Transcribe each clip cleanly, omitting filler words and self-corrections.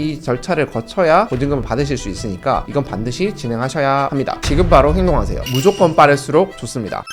이 절차를 거쳐야 보증금을 받으실 수 있으니까 이건 반드시 진행하셔야 합니다. 지금 바로 행동하세요. 무조건 빠를수록 좋습니다.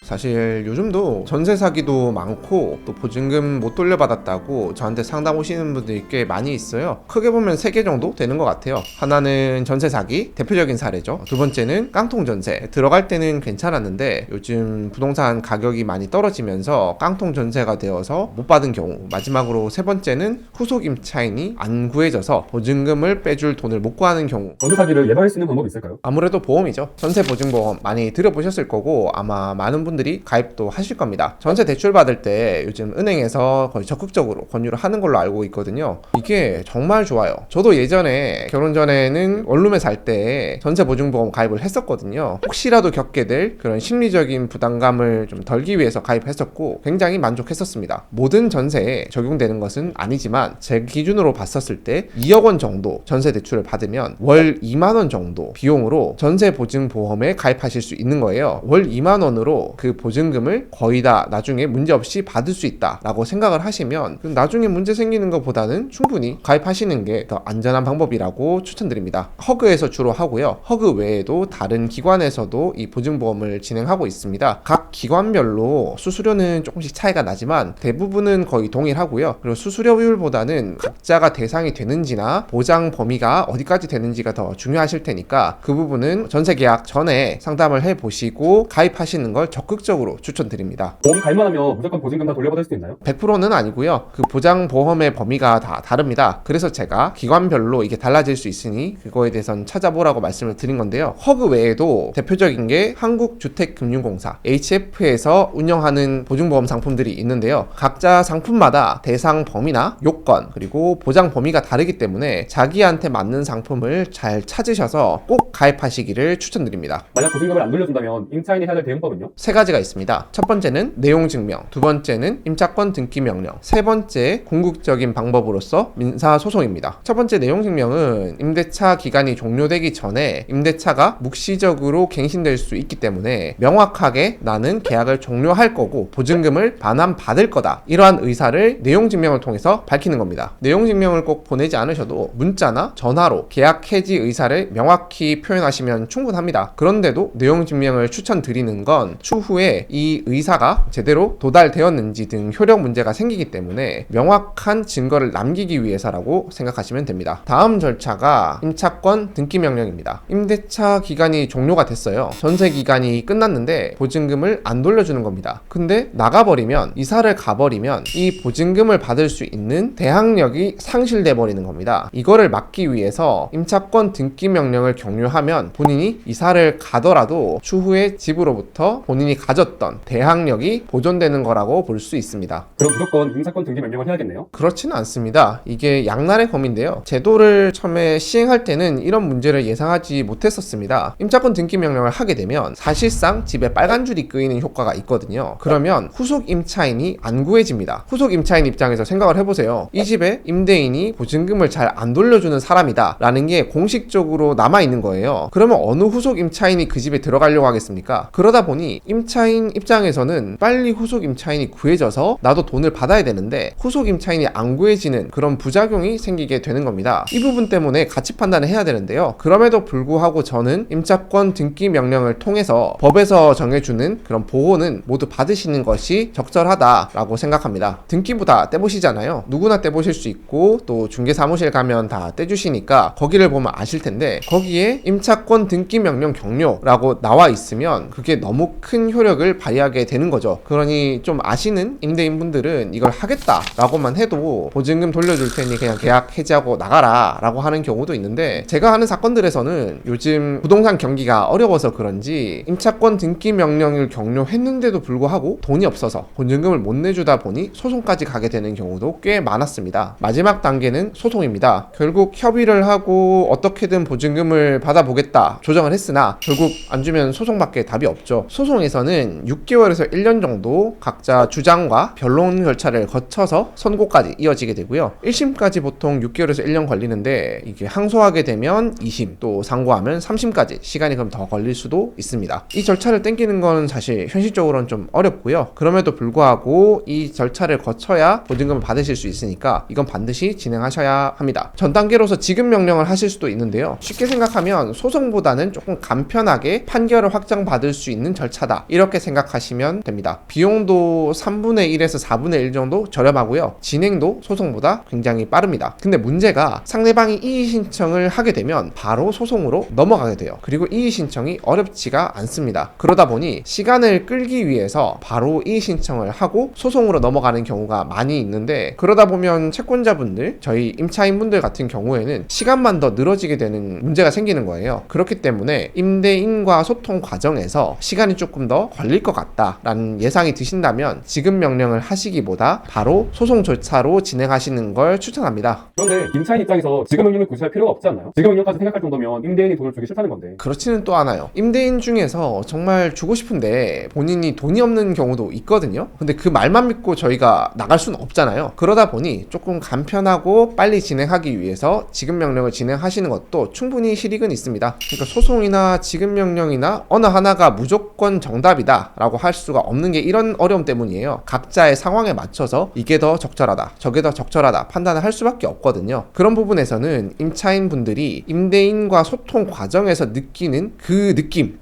사실 요즘도 전세 사기도 많고 또 보증금 못 돌려받았다고 저한테 상담 오시는 분들이 꽤 많이 있어요. 크게 보면 3개 정도 되는 것 같아요. 하나는 전세 사기, 대표적인 사례죠. 두 번째는 깡통 전세. 들어갈 때는 괜찮았는데 요즘 부동산 가격이 많이 떨어지면서 깡통 전세가 되어서 못 받은 경우. 마지막으로 세 번째는 후속 임차인이 안 구해져서 보증금을 빼줄 돈을 못 구하는 경우. 전세 사기를 예방할 수 있는 방법이 있을까요? 아무래도 보험이죠. 전세 보증보험 많이 들어보셨을 거고 아마 많은 분들이 가입도 하실 겁니다. 전세 대출 받을 때 요즘 은행에서 거의 적극적으로 권유를 하는 걸로 알고 있거든요. 이게 정말 좋아요. 저도 예전에 결혼 전에는 원룸에 살 때 전세 보증보험 가입을 했었거든요. 혹시라도 겪게 될 그런 심리적인 부담감을 좀 덜기 위해서 가입했었고 굉장히 만족했었습니다. 모든 전세에 적용되는 것은 아니지만 제 기준으로 봤었을 때 2억 원 정도 전세 대출을 받으면 월 2만 원 정도 비용으로 전세 보증보험에 가입하실 수 있는 거예요. 월 2만 원으로 그 보증금을 거의 다 나중에 문제없이 받을 수 있다라고 생각을 하시면 나중에 문제 생기는 것보다는 충분히 가입하시는 게 더 안전한 방법이라고 추천드립니다. 허그에서 주로 하고요. 허그 외에도 다른 기관에서도 이 보증보험을 진행하고 있습니다. 각 기관별로 수수료는 조금씩 차이가 나지만 대부분은 거의 동일하고요. 그리고 수수료율보다는 각자가 대상이 되는지나 보장 범위가 어디까지 되는지가 더 중요하실 테니까 그 부분은 전세 계약 전에 상담을 해보시고 가입하시는 걸 적극적으로 추천드립니다. 보험 가입만 하면 무조건 보증금 다 돌려받을 수 있나요? 100%는 아니고요. 그 보장보험의 범위가 다 다릅니다. 그래서 제가 기관별로 이게 달라질 수 있으니 그거에 대해서는 찾아보라고 말씀을 드린 건데요. 허그 외에도 대표적인 게 한국주택금융공사 HF에서 운영하는 보증보험 상품들이 있는데요. 각자 상품마다 대상 범위나 요건 그리고 보장 범위가 다르기 때문에 자기한테 맞는 상품을 잘 찾으셔서 꼭 가입하시기를 추천드립니다. 만약 보증금을 안 돌려준다면 임차인이 해야 될 대응법은요? 3가지가 있습니다. 첫 번째는 내용증명, 두 번째는 임차권 등기 명령, 세 번째 궁극적인 방법으로서 민사소송입니다. 첫 번째 내용증명은 임대차 기간이 종료되기 전에 임대차가 묵시적으로 갱신될 수 있기 때문에 명확하게 나는 계약을 종료할 거고 보증금을 반환받을 거다. 이러한 의사를 내용증명을 통해서 밝히는 겁니다. 내용증명을 꼭 보내지 않으셔도 문자나 전화로 계약 해지 의사를 명확히 표현하시면 충분합니다. 그런데도 내용증명을 추천드리는 건 추후에 이 의사가 제대로 도달되었는지 등 효력 문제가 생기기 때문에 명확한 증거를 남기기 위해서라고 생각하시면 됩니다. 다음 절차가 임차권 등기 명령입니다. 임대차 기간이 종료가 됐어요. 전세 기간이 끝났는데 보증금을 안 돌려주는 겁니다. 근데 나가버리면 이사를 가버리면 이 보증금을 받을 수 있는 대항력이 상실돼 버리는 겁니다. 이거를 막기 위해서 임차권 등기 명령을 격려하면 본인이 이사를 가더라도 추후에 집으로부터 본인이 가졌던 대항력이 보존되는 거라고 볼 수 있습니다. 그럼 무조건 임차권 등기 명령을 해야겠네요? 그렇지는 않습니다. 이게 양날의 검인데요. 제도를 처음에 시행할 때는 이런 문제를 예상하지 못했었습니다. 임차권 등기 명령을 하게 되면 사실상 집에 빨간 줄이 끄이는 효과가 있거든요. 그러면 후속 임차인이 안 구해집니다. 후속 임차인 입장에서 생각을 해보세요. 이 집에 임대인이 보증금을 잘 안 돌려주는 사람이다 라는 게 공식적으로 남아있는 거예요. 그러면 어느 후속 임차인이 그 집에 들어가려고 하겠습니까? 그러다 보니 임차인 입장에서는 빨리 후속 임차인이 구해져서 나도 돈을 받아야 되는데 후속 임차인이 안 구해지는 그런 부작용이 생기게 되는 겁니다. 이 부분 때문에 가치 판단을 해야 되는데요. 그럼에도 불구하고 저는 임차권 등기 명령을 통해서 법에서 정해주는 그런 보호는 모두 받으시는 것이 적절하다라고 생각합니다. 등기부 다 떼보시잖아요. 누구나 떼보실 수 있고 또 중개사무실 가면 다 떼주시니까 거기를 보면 아실 텐데 거기에 임차권 등기 명령 격려라고 나와 있으면 그게 너무 큰 효력을 발휘하게 되는 거죠. 그러니 좀 아시는 임대인분들은 이걸 하겠다라고만 해도 보증금 돌려줄 테니 그냥 계약 해지하고 나가라 라고 하는 경우도 있는데 제가 하는 사건들에서는 요즘 부동산 경기가 어려워서 그런지 임차권 등기 명령을 격려했는데도 불구하고 돈이 없어서 보증금을 못 내주다 보니 소송까지 가게 되는 경우도 꽤 많았습니다. 마지막 단계는 소송입니다. 결국 협의를 하고 어떻게든 보증금을 받아보겠다 조정을 했으나 결국 안 주면 소송밖에 답이 없죠. 소송에서 법원에서는 6개월에서 1년 정도 각자 주장과 변론 절차를 거쳐서 선고까지 이어지게 되고요. 1심까지 보통 6개월에서 1년 걸리는데 이게 항소하게 되면 2심, 또 상고하면 3심까지 시간이 그럼 더 걸릴 수도 있습니다. 이 절차를 땡기는 건 사실 현실적으로는 좀 어렵고요. 그럼에도 불구하고 이 절차를 거쳐야 보증금을 받으실 수 있으니까 이건 반드시 진행하셔야 합니다. 전 단계로서 지급 명령을 하실 수도 있는데요. 쉽게 생각하면 소송보다는 조금 간편하게 판결을 확정받을 수 있는 절차다, 이렇게 생각하시면 됩니다. 비용도 3분의 1에서 4분의 1 정도 저렴하고요. 진행도 소송보다 굉장히 빠릅니다. 근데 문제가 상대방이 이의 신청을 하게 되면 바로 소송으로 넘어가게 돼요. 그리고 이의 신청이 어렵지가 않습니다. 그러다 보니 시간을 끌기 위해서 바로 이의 신청을 하고 소송으로 넘어가는 경우가 많이 있는데, 그러다 보면 채권자분들, 저희 임차인분들 같은 경우에는 시간만 더 늘어지게 되는 문제가 생기는 거예요. 그렇기 때문에 임대인과 소통 과정에서 시간이 조금 더 걸릴 것 같다라는 예상이 드신다면 지급 명령을 하시기보다 바로 소송 절차로 진행하시는 걸 추천합니다. 그런데 임차인 입장에서 지급 명령을 굳이 할 필요가 없지 않나요? 지급 명령까지 생각할 정도면 임대인이 돈을 주기 싫다는 건데. 그렇지는 또 않아요. 임대인 중에서 정말 주고 싶은데 본인이 돈이 없는 경우도 있거든요. 근데 그 말만 믿고 저희가 나갈 수는 없잖아요. 그러다 보니 조금 간편하고 빨리 진행하기 위해서 지급 명령을 진행하시는 것도 충분히 실익은 있습니다. 그러니까 소송이나 지급 명령이나 어느 하나가 무조건 정답이다 라고 할 수가 없는 게 이런 어려움 때문이에요. 각자의 상황에 맞춰서 이게 더 적절하다, 저게 더 적절하다 판단을 할 수밖에 없거든요. 그런 부분에서는 임차인분들이 임대인과 소통 과정에서 느끼는 그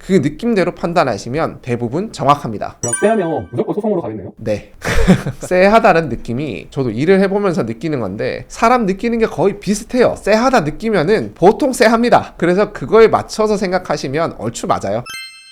느낌대로 판단하시면 대부분 정확합니다. 그럼 쎄하면 무조건 소송으로 가겠네요? 네. 쎄하다는 느낌이 저도 일을 해보면서 느끼는 건데, 사람 느끼는 게 거의 비슷해요. 쎄하다 느끼면은 보통 쎄합니다. 그래서 그거에 맞춰서 생각하시면 얼추 맞아요.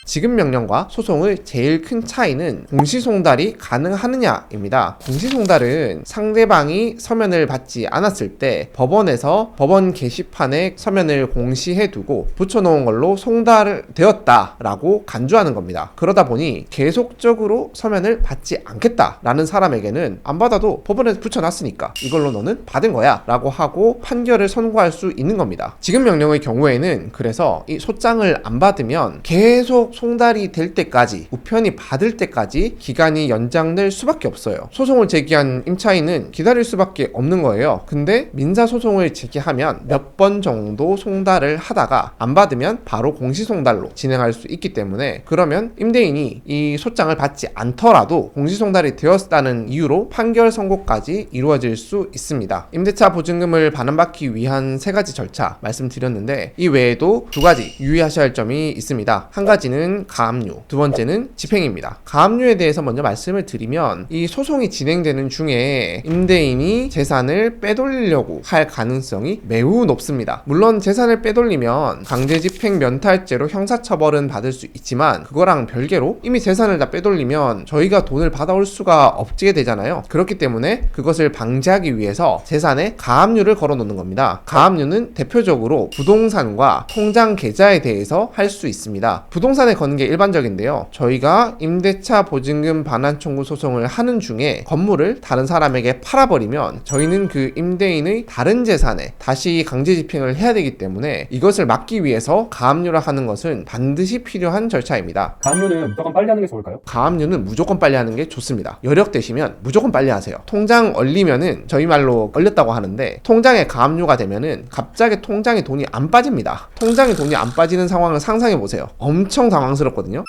지급 명령과 소송의 제일 큰 차이는 공시송달이 가능하느냐입니다. 공시송달은 상대방이 서면을 받지 않았을 때 법원에서 법원 게시판에 서면을 공시해 두고 붙여놓은 걸로 송달되었다라고 간주하는 겁니다. 그러다 보니 계속적으로 서면을 받지 않겠다라는 사람에게는 안 받아도 법원에 붙여놨으니까 이걸로 너는 받은 거야 라고 하고 판결을 선고할 수 있는 겁니다. 지급 명령의 경우에는 그래서 이 소장을 안 받으면 계속 송달이 될 때까지, 우편이 받을 때까지 기간이 연장될 수밖에 없어요. 소송을 제기한 임차인은 기다릴 수밖에 없는 거예요. 근데 민사소송을 제기하면 몇 번 정도 송달을 하다가 안 받으면 바로 공시송달로 진행할 수 있기 때문에, 그러면 임대인이 이 소장을 받지 않더라도 공시송달이 되었다는 이유로 판결 선고까지 이루어질 수 있습니다. 임대차 보증금을 반환받기 위한 3가지 절차 말씀드렸는데, 이 외에도 2가지 유의하셔야 할 점이 있습니다. 한 가지는 가압류, 두 번째는 집행입니다. 가압류에 대해서 먼저 말씀을 드리면, 이 소송이 진행되는 중에 임대인이 재산을 빼돌리려고 할 가능성이 매우 높습니다. 물론 재산을 빼돌리면 강제집행 면탈죄로 형사처벌은 받을 수 있지만, 그거랑 별개로 이미 재산을 다 빼돌리면 저희가 돈을 받아올 수가 없게 되잖아요. 그렇기 때문에 그것을 방지하기 위해서 재산에 가압류를 걸어 놓는 겁니다. 가압류는 대표적으로 부동산과 통장 계좌에 대해서 할 수 있습니다. 부동산에 거는 게 일반적인데요. 저희가 임대차 보증금 반환 청구 소송을 하는 중에 건물을 다른 사람에게 팔아버리면 저희는 그 임대인의 다른 재산에 다시 강제 집행을 해야 되기 때문에 이것을 막기 위해서 가압류를 하는 것은 반드시 필요한 절차입니다. 가압류는 무조건 빨리 하는 게 좋을까요? 가압류는 무조건 빨리 하는 게 좋습니다. 여력되시면 무조건 빨리 하세요. 통장 얼리면은 저희 말로 얼렸다고 하는데, 통장에 가압류가 되면은 갑자기 통장에 돈이 안 빠집니다. 통장에 돈이 안 빠지는 상황을 상상해 보세요. 엄청 당황스럽거든요.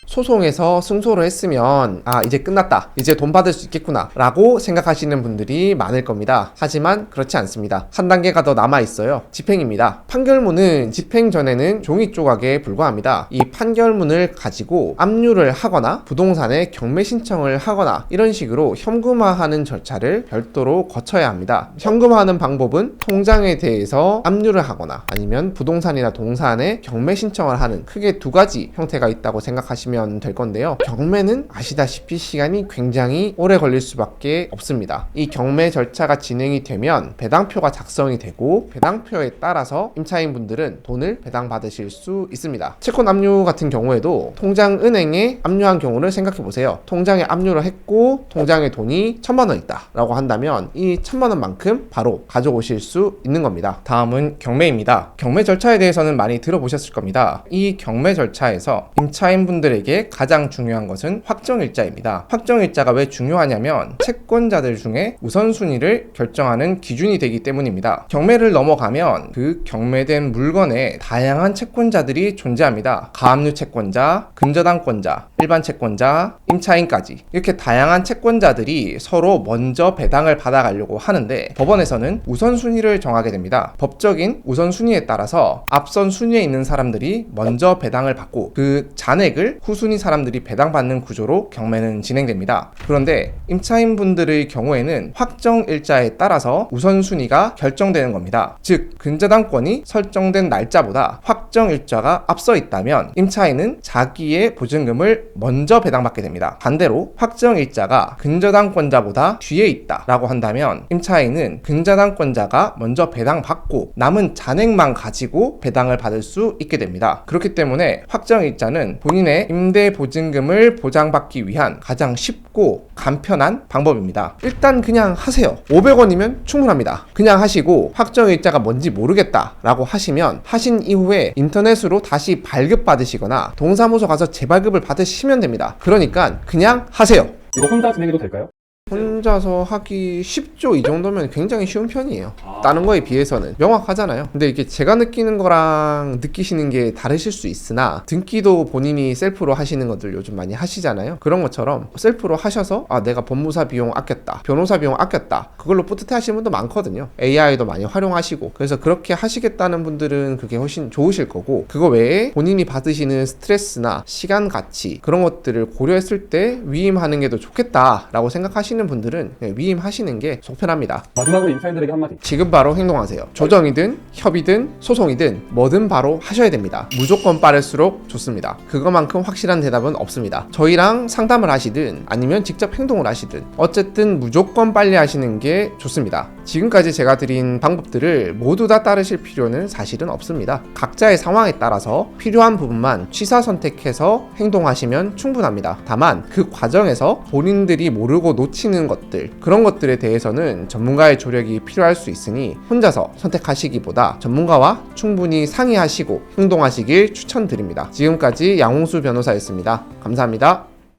소송에서 승소를 했으면 이제 끝났다, 이제 돈 받을 수 있겠구나 라고 생각하시는 분들이 많을 겁니다. 하지만 그렇지 않습니다. 한 단계가 더 남아있어요. 집행입니다. 판결문은 집행 전에는 종이 조각에 불과합니다. 이 판결문을 가지고 압류를 하거나 부동산에 경매 신청을 하거나 이런 식으로 현금화하는 절차를 별도로 거쳐야 합니다. 현금화하는 방법은 통장에 대해서 압류를 하거나 아니면 부동산이나 동산에 경매 신청을 하는 크게 2가지 형태가 있다고 생각하시면 될 건데요. 경매는 아시다시피 시간이 굉장히 오래 걸릴 수밖에 없습니다. 이 경매 절차가 진행이 되면 배당표가 작성이 되고, 배당표에 따라서 임차인분들은 돈을 배당받으실 수 있습니다. 채권 압류 같은 경우에도 통장 은행에 압류한 경우를 생각해 보세요. 통장에 압류를 했고 통장에 돈이 1,000만 원 있다 라고 한다면 이 1,000만 원만큼 바로 가져오실 수 있는 겁니다. 다음은 경매입니다. 경매 절차에 대해서는 많이 들어보셨을 겁니다. 이 경매 절차에서 임차인분들에게 채권자들에게 가장 중요한 것은 확정일자입니다. 확정일자가 왜 중요하냐면 채권자들 중에 우선순위를 결정하는 기준이 되기 때문입니다. 경매를 넘어가면 그 경매된 물건에 다양한 채권자들이 존재합니다. 가압류 채권자, 근저당권자, 일반 채권자, 임차인까지 이렇게 다양한 채권자들이 서로 먼저 배당을 받아가려고 하는데 법원에서는 우선순위를 정하게 됩니다. 법적인 우선순위에 따라서 앞선 순위에 있는 사람들이 먼저 배당을 받고 그 잔액을 후순위 사람들이 배당받는 구조로 경매는 진행됩니다. 그런데 임차인분들의 경우에는 확정일자에 따라서 우선순위가 결정되는 겁니다. 즉 근저당권이 설정된 날짜보다 확정일자가 앞서 있다면 임차인은 자기의 보증금을 먼저 배당받게 됩니다. 반대로 확정일자가 근저당권자보다 뒤에 있다라고 한다면 임차인은 근저당권자가 먼저 배당받고 남은 잔액만 가지고 배당을 받을 수 있게 됩니다. 그렇기 때문에 확정일자는 본인의 임대 보증금을 보장받기 위한 가장 쉽고 간편한 방법입니다. 일단 그냥 하세요. 500원이면 충분합니다. 그냥 하시고 확정일자가 뭔지 모르겠다라고 하시면 하신 이후에 인터넷으로 다시 발급받으시거나 동사무소 가서 재발급을 받으시면 됩니다. 그러니까 그냥 하세요. 이거 혼자 진행해도 될까요? 혼자서 하기 쉽죠. 이 정도면 굉장히 쉬운 편이에요. 다른 거에 비해서는 명확하잖아요. 근데 이게 제가 느끼는 거랑 느끼시는 게 다르실 수 있으나 등기도 본인이 셀프로 하시는 것들 요즘 많이 하시잖아요. 그런 것처럼 셀프로 하셔서 아 내가 법무사 비용 아꼈다, 변호사 비용 아꼈다, 그걸로 뿌듯해 하시는 분도 많거든요. AI도 많이 활용하시고. 그래서 그렇게 하시겠다는 분들은 그게 훨씬 좋으실 거고, 그거 외에 본인이 받으시는 스트레스나 시간 가치 그런 것들을 고려했을 때 위임하는 게 더 좋겠다라고 생각하시는 분들은 위임하시는 게 속편합니다. 마지막으로 임차인들에게 한마디. 지금 바로 행동하세요. 조정이든 협의든 소송이든 뭐든 바로 하셔야 됩니다. 무조건 빠를수록 좋습니다. 그거만큼 확실한 대답은 없습니다. 저희랑 상담을 하시든 아니면 직접 행동을 하시든 어쨌든 무조건 빨리 하시는 게 좋습니다. 지금까지 제가 드린 방법들을 모두 다 따르실 필요는 사실은 없습니다. 각자의 상황에 따라서 필요한 부분만 취사 선택해서 행동하시면 충분합니다. 다만 그 과정에서 본인들이 모르고 놓치는 것들, 그런 것들에 대해서는 전문가의 조력이 필요할 수 있으니 혼자서 선택하시기보다 전문가와 충분히 상의하시고 행동하시길 추천드립니다. 지금까지 양홍수 변호사였습니다. 감사합니다.